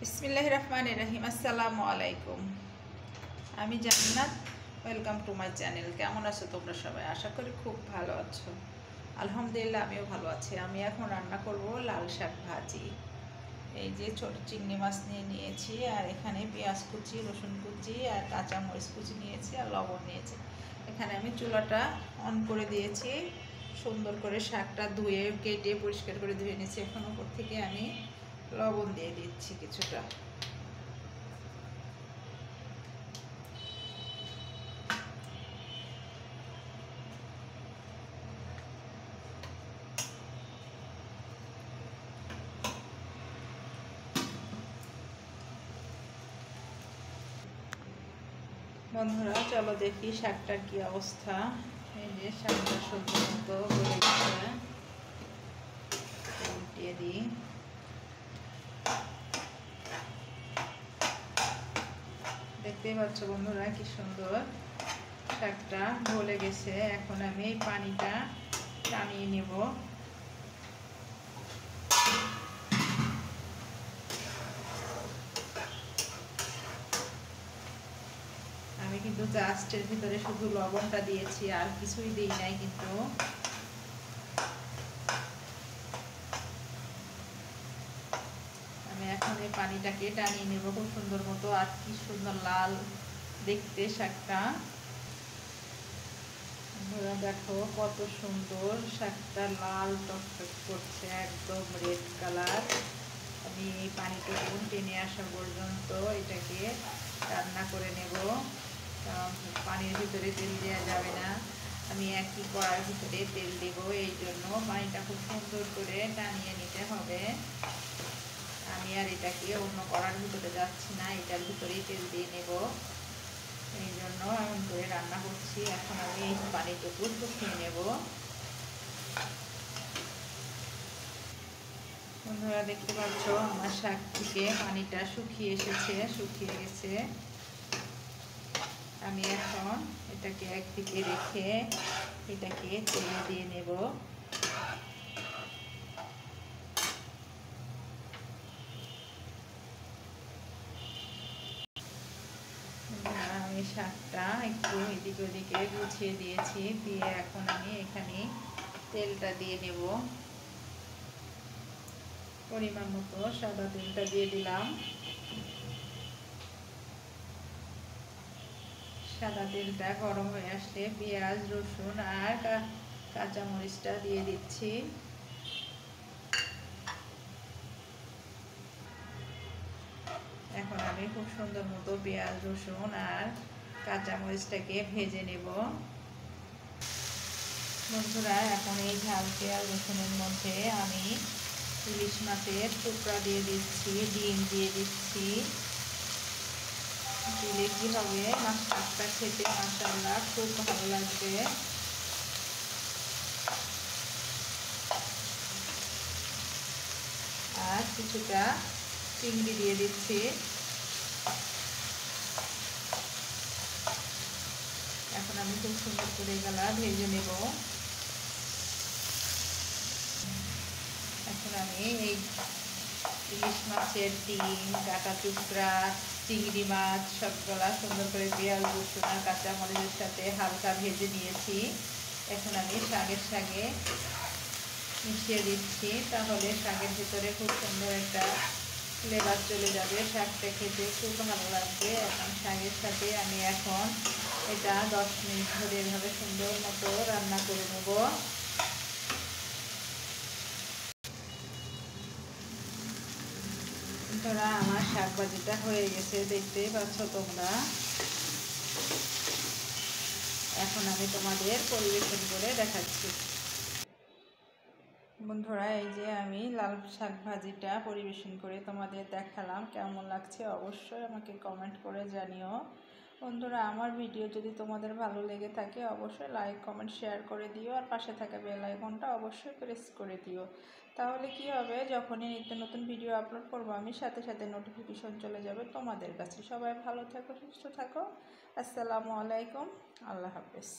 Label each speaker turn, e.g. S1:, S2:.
S1: বিসমিল্লাহির রহমানির রহিম। আসসালামু আলাইকুম। আমি জান্নাত। Welcome to my channel. কেমন আছো তোমরা সবাই? আশা করি খুব ভালো আছো। আলহামদুলিল্লাহ আমিও ভালো আছি। আমি এখন রান্না করব লাল শাক ভাজি। এই যে ছোট চিংড়ি মাছ নিয়েছি, আর এখানে পেঁয়াজ কুচি, রসুন কুচি আর কাঁচা মরিচ কুচি নিয়েছি, আর লবণ নিয়েছি। এখানে আমি চুলাটা অন করে দিয়েছি। সুন্দর করে শাকটা ধুয়ে কেটে পরিষ্কার করে ধুয়ে নিয়েছি। এখন উপর থেকে আমি লবণ দিয়ে দিচ্ছি কিছুটা। বন্ধুরা চলো দেখি শাকটার কি অবস্থা। এই যে শাকটা সবজি মতো গলে গেছে, উল্টিয়ে দিই। দেখতেই পাচ্ছ বন্ধুরা কি সুন্দর শাকটা গলে গেছে। এখন আমি এই পানিটা টানিয়ে নেব। আমি কিন্তু জাস্টের ভিতরে শুধু লবণটা দিয়েছি, আর কিছুই দিই নাই। কিন্তু আমি এখন এই পানিটাকে টানিয়ে নেব খুব সুন্দর মতো। আর কি সুন্দর লাল দেখতে শাকটা। দেখো কত সুন্দর শাকটা লাল টকটক করছে, একদম রেড কালার। আমি এই পানিটুকু টেনে আসা পর্যন্ত এটাকে রান্না করে নেব, কারণ পানির ভিতরে তেল দেওয়া যাবে না। আমি একই কড়ার ভিতরে তেল দেব, এই জন্য পানিটা খুব সুন্দর করে টানিয়ে নিতে হবে। আমি আর এটাকে অন্য কড়ার ভিতরে যাচ্ছি না, এটার ভিতরেই তেল দিয়ে নেব। এই জন্য এমন করে রান্না করছি। এখন আমি এই পানিটুকু শুকিয়ে নেব। বন্ধুরা দেখতে পাচ্ছ আমার শাক থেকে পানিটা শুকিয়ে গেছে। আমি এখন এটাকে একদিকে রেখে এটাকে তেলে দিয়ে নেব। আমি শাকটা একটু এদিকে ওদিকে গুছিয়ে দিয়েছি, দিয়ে এখন আমি এখানে তেলটা দিয়ে নেব। পরিমাণ মতো সাদা তেলটা দিয়ে দিলাম। সাদা তেলটা গরম হয়ে আসলে পেঁয়াজ, রসুন আর কাঁচা মরিচটা দিয়ে দিচ্ছি। এখন আমি খুব সুন্দর মতো পেঁয়াজ, রসুন আর কাঁচা মরিচটাকে ভেজে নেব। বন্ধুরা এখন এই ঝাল পেঁয়াজ রসুনের মধ্যে আমি ইলিশ মাছের টুকরা দিয়ে দিচ্ছি, ডিম দিয়ে দিচ্ছি। দিলে কি হবে, মাছটা খেতে মাশাআল্লাহ খুব ভালো লাগবে। আর কিছুটা চিংড়ি দিয়ে দিচ্ছি। এখন আমি খুব সুন্দর করে গলা ভেজে নেব। এখন আমি এই ইলিশ মাছের ডিম, কাটা টুকরা, চিংড়ি মাছ সবগুলা সুন্দর করে পেঁয়াজ, রসুন আর কাঁচা মরিচের সাথে হালকা ভেজে নিয়েছি। এখন আমি শাকের সাথে মিশিয়ে দিচ্ছি, তাহলে শাকের ভিতরে খুব সুন্দর একটা ফ্লেভার চলে যাবে। শাকটা খেতে খুব ভালো লাগবে। এখন শাকের সাথে আমি এখন এটা 10 মিনিট ধরে এভাবে সুন্দর মতো রান্না করে নেব। বন্ধুরা আমার শাক ভাজিটা হয়ে গেছে, দেখতেই পাচ্ছ তোমরা। এখন আমি তোমাদের পরিবেশন করে দেখাচ্ছি। বন্ধুরা এই যে আমি লাল শাক ভাজিটা পরিবেশন করে তোমাদের দেখালাম। কেমন লাগছে অবশ্যই আমাকে কমেন্ট করে জানিও। বন্ধুরা আমার ভিডিও যদি তোমাদের ভালো লেগে থাকে অবশ্যই লাইক, কমেন্ট, শেয়ার করে দিও। আর পাশে থাকা বেল আইকনটা অবশ্যই প্রেস করে দিও। তাহলে কি হবে, যখনই নিত্য নতুন ভিডিও আপলোড করব আমি সাথে সাথে নোটিফিকেশন চলে যাবে তোমাদের কাছে। সবাই ভালো থাকো, সুস্থ থাকো। আসসালামু আলাইকুম। আল্লাহ হাফেজ।